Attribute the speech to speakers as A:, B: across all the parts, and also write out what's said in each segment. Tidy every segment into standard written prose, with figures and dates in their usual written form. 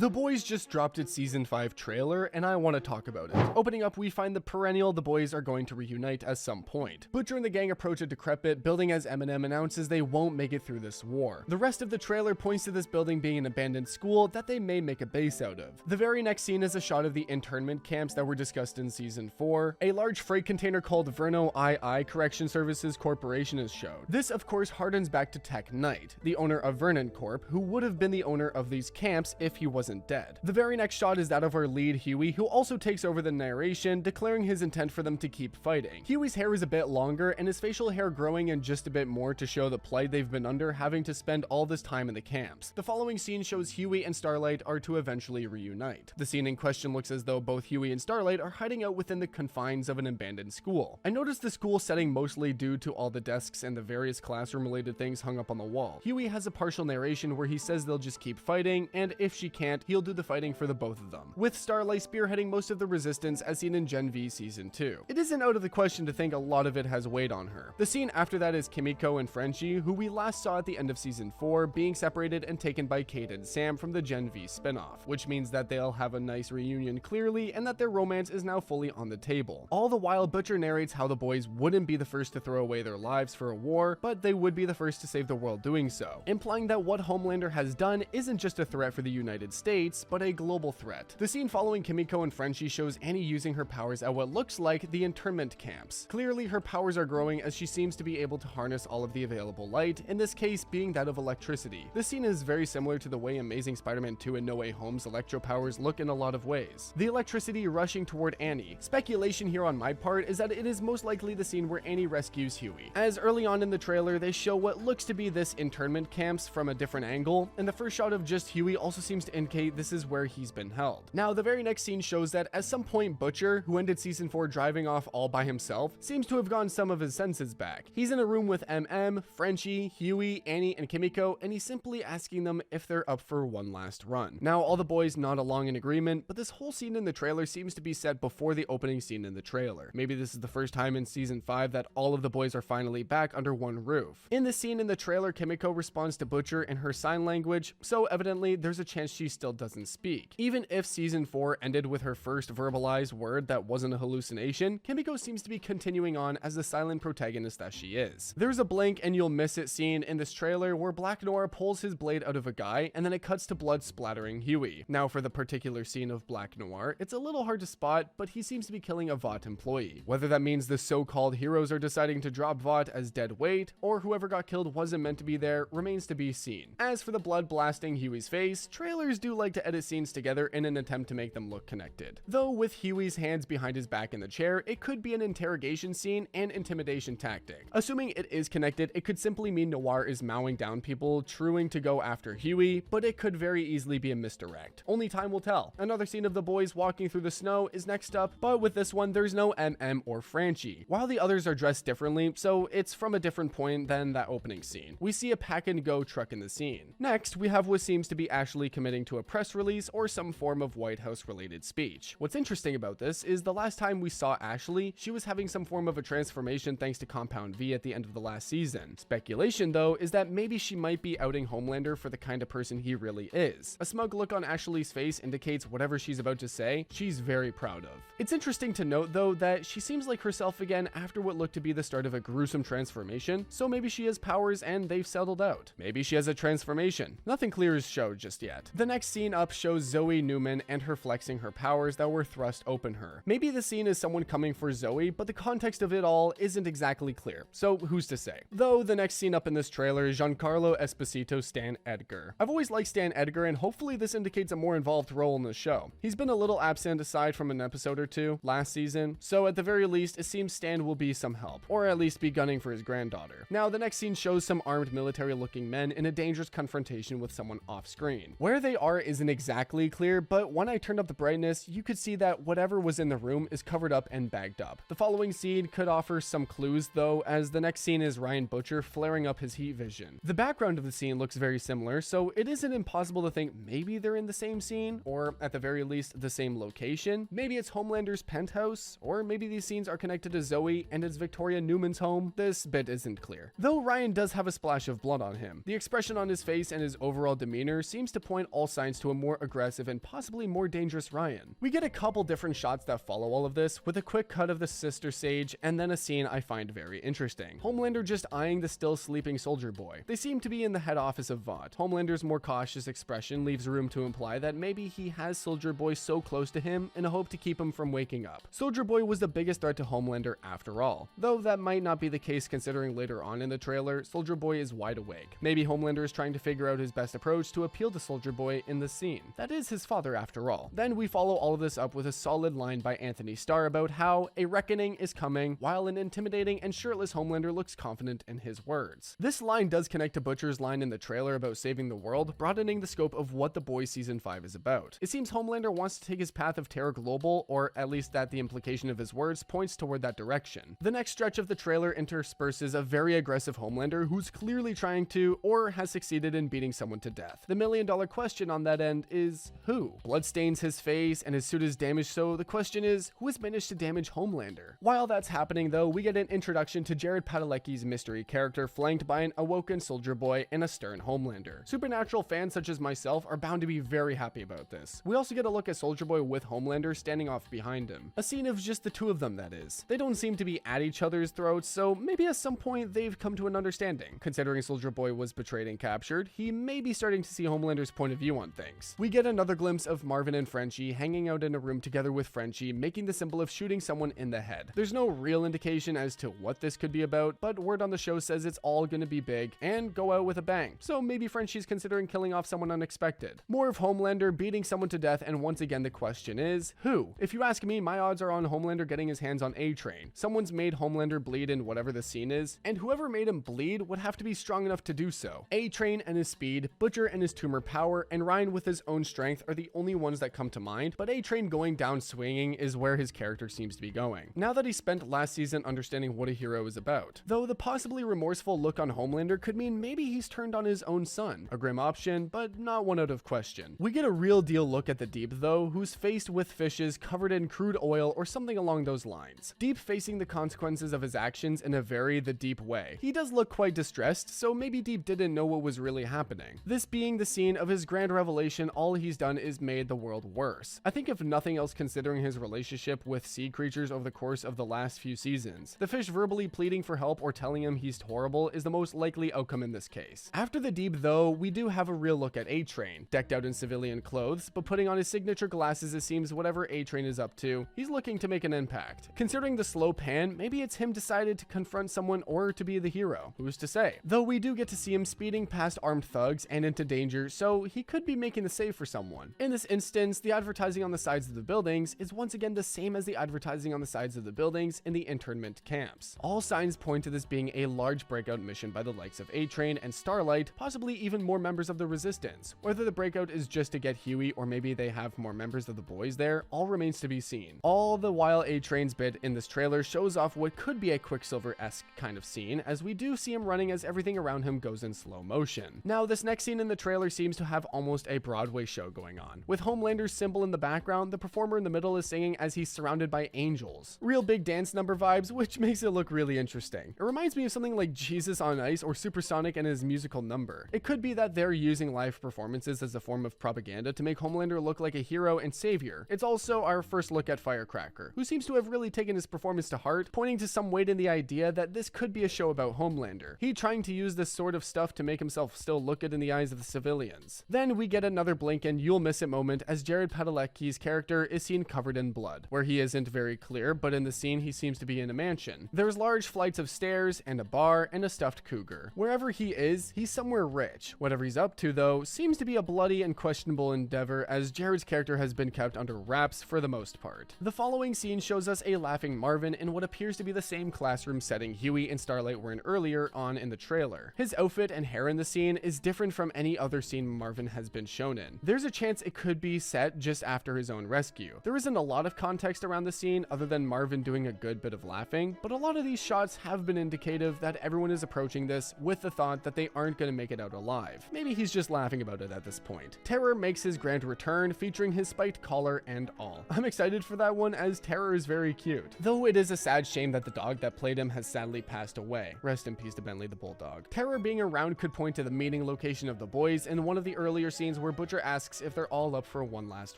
A: The Boys just dropped its season 5 trailer, and I want to talk about it. Opening up, we find the perennial The Boys are going to reunite at some point. Butcher and the gang approach a decrepit building as Eminem announces they won't make it through this war. The rest of the trailer points to this building being an abandoned school that they may make a base out of. The very next scene is a shot of the internment camps that were discussed in season 4. A large freight container called Verno II Correction Services Corporation is showed. This, of course, hardens back to Tech Knight, the owner of Vernon Corp, who would have been the owner of these camps if he wasn't dead. The very next shot is that of our lead Huey, who also takes over the narration, declaring his intent for them to keep fighting. Huey's hair is a bit longer and his facial hair growing in just a bit more to show the plight they've been under, having to spend all this time in the camps. The following scene shows Huey and Starlight are to eventually reunite. The scene in question looks as though both Huey and Starlight are hiding out within the confines of an abandoned school. I noticed the school setting mostly due to all the desks and the various classroom related things hung up on the wall. Huey has a partial narration where he says they'll just keep fighting, and if she can't, he'll do the fighting for the both of them, with Starlight spearheading most of the resistance as seen in Gen V Season 2. It isn't out of the question to think a lot of it has weighed on her. The scene after that is Kimiko and Frenchie, who we last saw at the end of Season 4, being separated and taken by Kate and Sam from the Gen V spinoff, which means that they'll have a nice reunion clearly and that their romance is now fully on the table. All the while, Butcher narrates how the boys wouldn't be the first to throw away their lives for a war, but they would be the first to save the world doing so, implying that what Homelander has done isn't just a threat for the United States, but a global threat. The scene following Kimiko and Frenchie shows Annie using her powers at what looks like the internment camps. Clearly, her powers are growing as she seems to be able to harness all of the available light, in this case being that of electricity. This scene is very similar to the way Amazing Spider-Man 2 and No Way Home's electro powers look in a lot of ways. The electricity rushing toward Annie. Speculation here on my part is that it is most likely the scene where Annie rescues Huey, as early on in the trailer they show what looks to be this internment camps from a different angle, and the first shot of just Huey also seems to indicate this is where he's been held. Now, the very next scene shows that at some point Butcher, who ended season 4 driving off all by himself, seems to have gotten some of his senses back. He's in a room with MM, Frenchie, Huey, Annie, and Kimiko, and he's simply asking them if they're up for one last run. Now, all the boys nod along in agreement, but this whole scene in the trailer seems to be set before the opening scene in the trailer. Maybe this is the first time in season 5 that all of the boys are finally back under one roof. In the scene in the trailer, Kimiko responds to Butcher in her sign language, so evidently there's a chance she still doesn't speak. Even if season 4 ended with her first verbalized word that wasn't a hallucination, Kimiko seems to be continuing on as the silent protagonist that she is. There's a blink and you'll miss it scene in this trailer where Black Noir pulls his blade out of a guy and then it cuts to blood splattering Huey. Now, for the particular scene of Black Noir, it's a little hard to spot, but he seems to be killing a Vought employee. Whether that means the so-called heroes are deciding to drop Vought as dead weight, or whoever got killed wasn't meant to be there, remains to be seen. As for the blood blasting Huey's face, trailers do like to edit scenes together in an attempt to make them look connected. Though with Huey's hands behind his back in the chair, it could be an interrogation scene and intimidation tactic. Assuming it is connected, it could simply mean Noir is mowing down people, truing to go after Huey, but it could very easily be a misdirect. Only time will tell. Another scene of the boys walking through the snow is next up, but with this one, there's no MM or Frenchie, while the others are dressed differently, so it's from a different point than that opening scene. We see a pack and go truck in the scene. Next, we have what seems to be Ashley committing to a press release or some form of White House related speech. What's interesting about this is the last time we saw Ashley, she was having some form of a transformation thanks to Compound V at the end of the last season. Speculation though is that maybe she might be outing Homelander for the kind of person he really is. A smug look on Ashley's face indicates whatever she's about to say, she's very proud of. It's interesting to note though that she seems like herself again after what looked to be the start of a gruesome transformation, so maybe she has powers and they've settled out. Maybe she has a transformation. Nothing clear is showed just yet. The next scene up shows Zoe Newman and her flexing her powers that were thrust open her. Maybe the scene is someone coming for Zoe, but the context of it all isn't exactly clear, so who's to say? Though the next scene up in this trailer is Giancarlo Esposito Stan Edgar. I've always liked Stan Edgar, and hopefully this indicates a more involved role in the show. He's been a little absent aside from an episode or two last season, so at the very least it seems Stan will be some help, or at least be gunning for his granddaughter. Now the next scene shows some armed military looking men in a dangerous confrontation with someone off screen. Where they are isn't exactly clear, but when I turned up the brightness, you could see that whatever was in the room is covered up and bagged up. The following scene could offer some clues though, as the next scene is Ryan Butcher flaring up his heat vision. The background of the scene looks very similar, so it isn't impossible to think maybe they're in the same scene, or at the very least the same location. Maybe it's Homelander's penthouse, or maybe these scenes are connected to Zoe and it's Victoria Newman's home. This bit isn't clear. Though Ryan does have a splash of blood on him, the expression on his face and his overall demeanor seems to point all signs lines to a more aggressive and possibly more dangerous Ryan. We get a couple different shots that follow all of this, with a quick cut of the sister Sage, and then a scene I find very interesting. Homelander just eyeing the still sleeping Soldier Boy. They seem to be in the head office of Vought. Homelander's more cautious expression leaves room to imply that maybe he has Soldier Boy so close to him in a hope to keep him from waking up. Soldier Boy was the biggest threat to Homelander after all, though that might not be the case considering later on in the trailer, Soldier Boy is wide awake. Maybe Homelander is trying to figure out his best approach to appeal to Soldier Boy in the scene. That is his father after all. Then we follow all of this up with a solid line by Anthony Starr about how a reckoning is coming, while an intimidating and shirtless Homelander looks confident in his words. This line does connect to Butcher's line in the trailer about saving the world, broadening the scope of what The Boys Season 5 is about. It seems Homelander wants to take his path of terror global, or at least that the implication of his words points toward that direction. The next stretch of the trailer intersperses a very aggressive Homelander who's clearly trying to, or has succeeded in beating someone to death. The million-dollar question on that end is, who? Blood stains his face and his suit is damaged, so the question is, who has managed to damage Homelander? While that's happening though, we get an introduction to Jared Padalecki's mystery character flanked by an awoken Soldier Boy and a stern Homelander. Supernatural fans such as myself are bound to be very happy about this. We also get a look at Soldier Boy with Homelander standing off behind him. A scene of just the two of them, that is. They don't seem to be at each other's throats, so maybe at some point they've come to an understanding. Considering Soldier Boy was betrayed and captured, he may be starting to see Homelander's point of view on things. We get another glimpse of Marvin and Frenchie hanging out in a room together with Frenchie, making the symbol of shooting someone in the head. There's no real indication as to what this could be about, but word on the show says it's all gonna be big and go out with a bang. So maybe Frenchie's considering killing off someone unexpected. More of Homelander beating someone to death, and once again the question is, who? If you ask me, my odds are on Homelander getting his hands on A-Train. Someone's made Homelander bleed in whatever the scene is, and whoever made him bleed would have to be strong enough to do so. A-Train and his speed, Butcher and his tumor power, and Ryan with his own strength are the only ones that come to mind, but A-Train going down swinging is where his character seems to be going, now that he spent last season understanding what a hero is about. Though the possibly remorseful look on Homelander could mean maybe he's turned on his own son. A grim option, but not one out of question. We get a real deal look at the Deep though, who's faced with fishes covered in crude oil or something along those lines. Deep facing the consequences of his actions in a very The Deep way. He does look quite distressed, so maybe Deep didn't know what was really happening. This being the scene of his grand revelation, all he's done is made the world worse. I think if nothing else, considering his relationship with sea creatures over the course of the last few seasons, the fish verbally pleading for help or telling him he's horrible is the most likely outcome in this case. After the Deep though, we do have a real look at A-Train, decked out in civilian clothes, but putting on his signature glasses. It seems whatever A-Train is up to, he's looking to make an impact. Considering the slow pan, maybe it's him decided to confront someone or to be the hero. Who's to say? Though we do get to see him speeding past armed thugs and into danger, so he could be making the save for someone. In this instance, the advertising on the sides of the buildings is once again the same as the advertising on the sides of the buildings in the internment camps. All signs point to this being a large breakout mission by the likes of A-Train and Starlight, possibly even more members of the Resistance. Whether the breakout is just to get Huey or maybe they have more members of the Boys there, all remains to be seen. All the while A-Train's bit in this trailer shows off what could be a Quicksilver-esque kind of scene, as we do see him running as everything around him goes in slow motion. Now, this next scene in the trailer seems to have almost a Broadway show going on. With Homelander's symbol in the background, the performer in the middle is singing as he's surrounded by angels. Real big dance number vibes, which makes it look really interesting. It reminds me of something like Jesus on Ice or Supersonic and his musical number. It could be that they're using live performances as a form of propaganda to make Homelander look like a hero and savior. It's also our first look at Firecracker, who seems to have really taken his performance to heart, pointing to some weight in the idea that this could be a show about Homelander. He trying to use this sort of stuff to make himself still look good in the eyes of the civilians. Then we get another blink and you'll miss it moment as Jared Padalecki's character is seen covered in blood, where he isn't very clear, but in the scene he seems to be in a mansion. There's large flights of stairs and a bar and a stuffed cougar. Wherever he is, he's somewhere rich. Whatever he's up to though, seems to be a bloody and questionable endeavor, as Jared's character has been kept under wraps for the most part. The following scene shows us a laughing Marvin in what appears to be the same classroom setting Huey and Starlight were in earlier on in the trailer. His outfit and hair in the scene is different from any other scene Marvin has been shown in. There's a chance it could be set just after his own rescue. There isn't a lot of context around the scene other than Marvin doing a good bit of laughing, but a lot of these shots have been indicative that everyone is approaching this with the thought that they aren't going to make it out alive. Maybe he's just laughing about it at this point. Terror makes his grand return, featuring his spiked collar and all. I'm excited for that one, as Terror is very cute. Though it is a sad shame that the dog that played him has sadly passed away. Rest in peace to Bentley the Bulldog. Terror being around could point to the meeting location of the Boys in one of the earlier scenes scenes where Butcher asks if they're all up for one last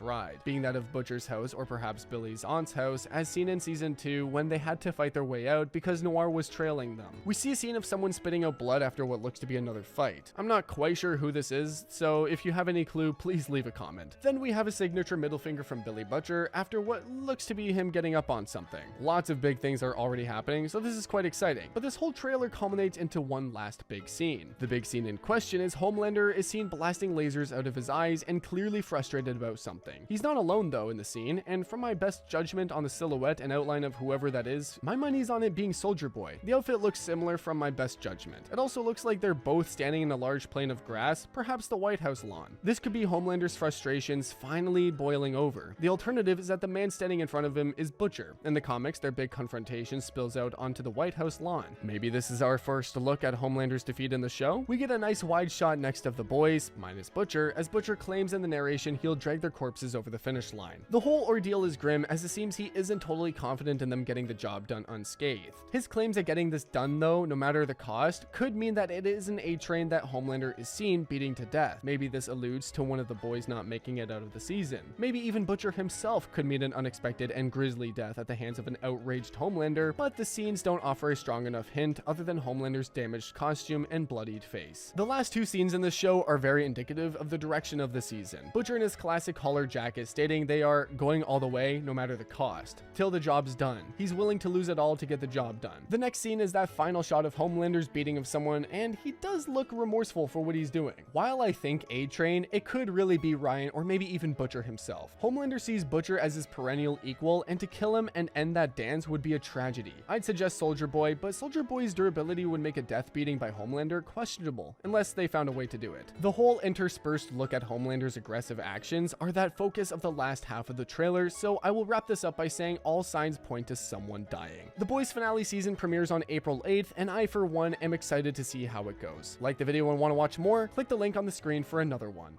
A: ride, being that of Butcher's house or perhaps Billy's aunt's house, as seen in season 2 when they had to fight their way out because Noir was trailing them. We see a scene of someone spitting out blood after what looks to be another fight. I'm not quite sure who this is, so if you have any clue, please leave a comment. Then we have a signature middle finger from Billy Butcher after what looks to be him getting up on something. Lots of big things are already happening, so this is quite exciting. But this whole trailer culminates into one last big scene. The big scene in question is Homelander is seen blasting lasers out of his eyes and clearly frustrated about something. He's not alone though in the scene, and from my best judgment on the silhouette and outline of whoever that is, my money's on it being Soldier Boy. The outfit looks similar from my best judgment. It also looks like they're both standing in a large plain of grass, perhaps the White House lawn. This could be Homelander's frustrations finally boiling over. The alternative is that the man standing in front of him is Butcher. In the comics, their big confrontation spills out onto the White House lawn. Maybe this is our first look at Homelander's defeat in the show? We get a nice wide shot next of the boys, minus Butcher, as Butcher claims in the narration he'll drag their corpses over the finish line. The whole ordeal is grim, as it seems he isn't totally confident in them getting the job done unscathed. His claims at getting this done though, no matter the cost, could mean that it is an A-Train that Homelander is seen beating to death. Maybe this alludes to one of the boys not making it out of the season. Maybe even Butcher himself could meet an unexpected and grisly death at the hands of an outraged Homelander, but the scenes don't offer a strong enough hint other than Homelander's damaged costume and bloodied face. The last two scenes in this show are very indicative of the direction of the season. Butcher in his classic collar jacket stating they are going all the way no matter the cost, till the job's done. He's willing to lose it all to get the job done. The next scene is that final shot of Homelander's beating of someone, and he does look remorseful for what he's doing. While I think A-Train, it could really be Ryan or maybe even Butcher himself. Homelander sees Butcher as his perennial equal, and to kill him and end that dance would be a tragedy. I'd suggest Soldier Boy, but Soldier Boy's durability would make a death beating by Homelander questionable, unless they found a way to do it. The whole interspersed look at Homelander's aggressive actions are that focus of the last half of the trailer, so I will wrap this up by saying all signs point to someone dying. The Boys finale season premieres on April 8th, and I for one am excited to see how it goes. Like the video and want to watch more? Click the link on the screen for another one.